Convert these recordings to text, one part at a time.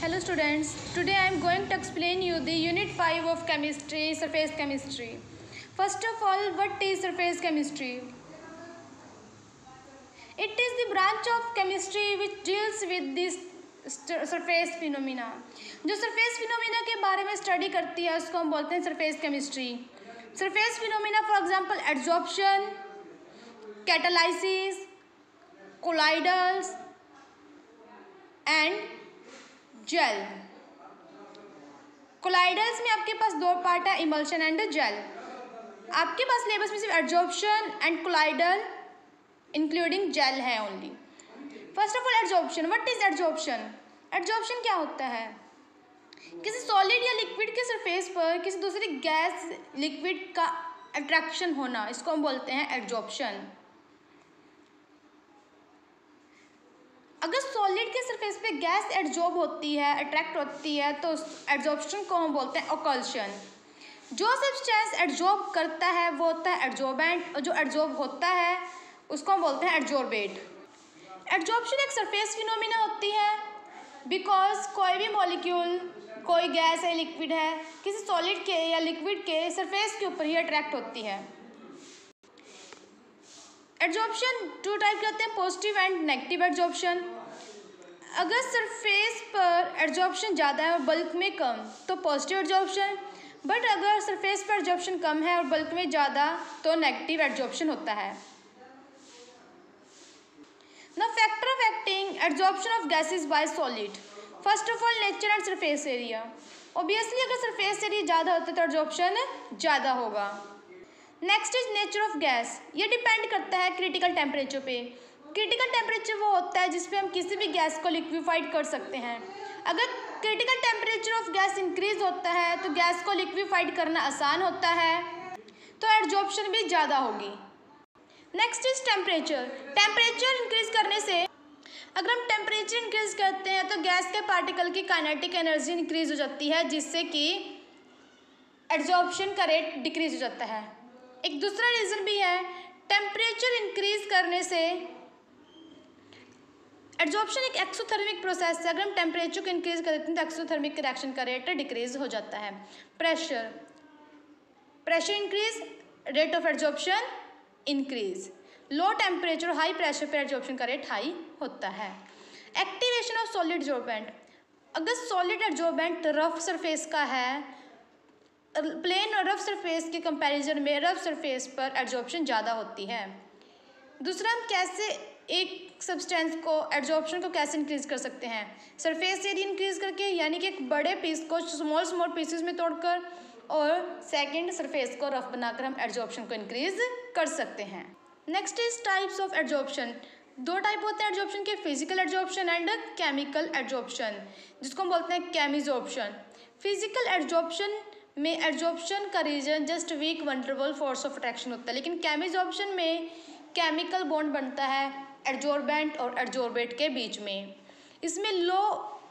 Hello students, today I am going to explain you the unit 5 of chemistry, surface chemistry. First of all, what is surface chemistry? It is the branch of chemistry which deals with this surface phenomena. जो surface phenomena के बारे में study करती है उसको हम बोलते हैं surface chemistry. Surface phenomena for example adsorption, catalysis, colloidals and gel. Colloidals में आपके पास दो पार्ट है, इमल्शन एंड जेल. आपके पास सिलेबस में सिर्फ adsorption and colloidal including gel है only. First of all adsorption. What is adsorption? Adsorption क्या होता है? किसी सॉलिड या लिक्विड के सरफेस पर किसी दूसरी गैस लिक्विड का अट्रैक्शन होना, इसको हम बोलते हैं एडजॉर्प्शन. अगर सॉलिड के सरफेस पे गैस एडजॉर्ब होती है, अट्रैक्ट होती है, तो एडजॉर्प्शन को हम बोलते हैं ओकल्शन. जो सब्सटेंस एडजॉर्ब करता है वो होता है एडजॉर्बेंट और जो एडजॉर्ब होता है उसको हम बोलते हैं एडजॉर्बेट. एडजॉर्प्शन एक सरफेस फिनोमिना होती है बिकॉज कोई भी मॉलिक्यूल, कोई गैस है, लिक्विड है, किसी सॉलिड के या लिक्विड के सरफेस के ऊपर ही अट्रैक्ट होती है. एडजॉर्प्शन टू टाइप कहते हैं, पॉजिटिव एंड नेगेटिव एडजॉर्प्शन. अगर सरफेस पर एडजॉर्प्शन ज़्यादा है और बल्क में कम तो पॉजिटिव एडजॉर्प्शन, बट अगर सरफेस पर एडजॉर्प्शन कम है और बल्क में ज़्यादा तो नेगेटिव एडजॉर्प्शन होता है. Now factor of acting adsorption of gases bye solid. First of all nature and surface area. Obviously अगर सरफेस एरिया ज़्यादा होता है तो एडजॉर्प्शन ज़्यादा होगा. Next is nature of gas. ये डिपेंड करता है क्रिटिकल टेम्परेचर पे. क्रिटिकल टेम्परेचर वो होता है जिस पे हम किसी भी गैस को लिक्विफाइड कर सकते हैं. अगर critical temperature of gas increase होता है तो गैस को लिक्विफाइड करना आसान होता है, तो एडजॉर्प्शन भी ज़्यादा होगी. Next is temperature. Temperature increase करने से, अगर हम टेम्परेचर इंक्रीज करते हैं तो गैस के पार्टिकल की काइनेटिक एनर्जी इंक्रीज हो जाती है जिससे कि एडजॉर्प्शन का रेट डिक्रीज हो जाता है. एक दूसरा रीज़न भी है, टेम्परेचर इंक्रीज करने से एडजॉर्प्शन एक एक्सोथर्मिक प्रोसेस है. अगर हम टेम्परेचर को इंक्रीज कर देते हैं तो एक्सोथर्मिक रिएक्शन का रेट डिक्रीज हो जाता है. Pressure increase, rate of adsorption increase. Low temperature high pressure पर एडजॉर्प्शन का रेट हाई होता है. Activation of solid adsorbent. अगर सॉलिड एडजॉर्बेंट रफ सरफेस का है, प्लेन और रफ सरफेस के कंपैरिजन में रफ सरफेस पर एडजॉर्प्शन ज़्यादा होती है. दूसरा, हम कैसे एक सब्सटेंस को एडजॉर्प्शन को कैसे इंक्रीज कर सकते हैं? सरफेस एरिया इंक्रीज करके, यानी कि एक बड़े पीस को स्मॉल पीसेस में तोड़कर, और सेकंड सरफेस को रफ बनाकर हम एडजॉर्प्शन को इंक्रीज कर सकते हैं. Next is types of adsorption. दो टाइप होते हैं एडजॉर्प्शन के, physical adsorption and chemical adsorption, जिसको हम बोलते हैं केमिजॉर्प्शन. फिजिकल एडजॉर्प्शन में एडजॉर्प्शन का reason just weak vulnerable force of attraction होता है, लेकिन केमिजॉर्प्शन में केमिकल बॉन्ड बनता है एडजॉर्बेंट और एडजॉर्बेट के बीच में. इसमें लो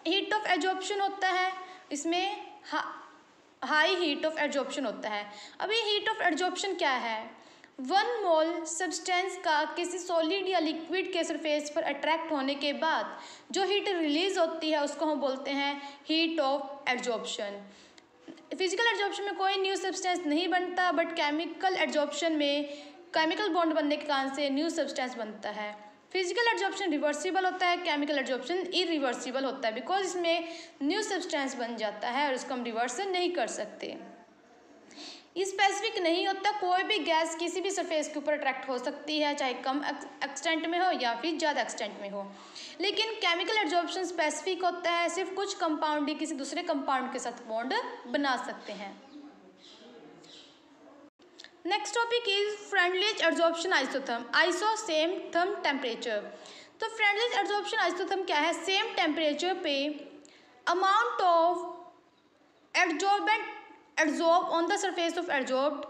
हीट ऑफ एडजॉर्प्शन होता है, इसमें हाई हीट ऑफ एडजॉर्प्शन होता है. अब ये हीट ऑफ एडजॉर्प्शन क्या है? 1 मोल सब्सटेंस का किसी सॉलिड या लिक्विड के सरफेस पर अट्रैक्ट होने के बाद जो हीट रिलीज होती है उसको हम बोलते हैं heat of adsorption. Physical adsorption में कोई न्यू सब्सटेंस नहीं बनता, बट केमिकल एडजॉर्प्शन में केमिकल बॉन्ड बनने के कारण से न्यू सब्सटेंस बनता है. फिजिकल एडजॉर्प्शन रिवर्सिबल होता है, केमिकल एडजॉर्प्शन इरिवर्सिबल होता है बिकॉज इसमें न्यू सब्सटेंस बन जाता है और इसको हम रिवर्स नहीं कर सकते. स्पेसिफिक नहीं होता, कोई भी गैस किसी भी सरफेस के ऊपर अट्रैक्ट हो सकती है, चाहे कम एक्सटेंट में हो या फिर ज़्यादा एक्सटेंट में हो. लेकिन केमिकल एडजॉर्प्शन स्पेसिफिक होता है, सिर्फ कुछ कंपाउंड ही किसी दूसरे कंपाउंड के साथ बॉन्ड बना सकते हैं. Next topic is Freundlich adsorption isotherm. Iso same therm temperature. तो फ्रेंडलीज एडजॉर्प्शन आइसोथर्म क्या है? सेम टेम्परेचर पे amount of adsorbent adsorb on the surface of adsorbed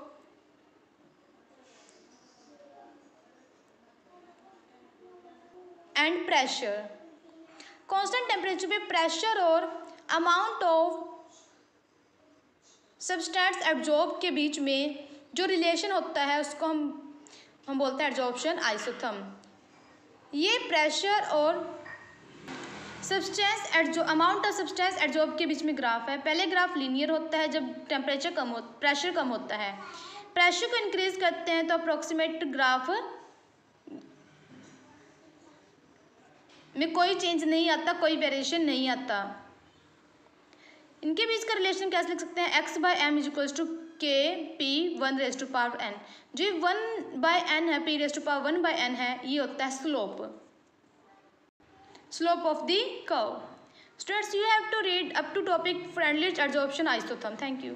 and pressure. constant temperature पे pressure और amount of substance absorb के बीच में जो रिलेशन होता है उसको हम बोलते हैं एडजॉर्प्शन आइसोथर्म. ये प्रेशर और सब्सटेंस एडजो अमाउंट ऑफ सब्सटेंस एडजॉर्ब के बीच में ग्राफ है। पहले ग्राफ लीनियर होता है जब प्रेशर कम होता है। प्रेशर को इंक्रीज करते हैं तो अप्रोक्सीमेट ग्राफ में कोई चेंज नहीं आता, कोई वेरिएशन नहीं आता। इनके बीच का रिलेशन कैसे लिख सकते हैं? x by m is equals to k p 1⁻n। जो 1/n है, p⁻1 बाई n है, ये होता है slope of the curve. Students, you have to read up to topic Freundlich adsorption isotherm. Thank you.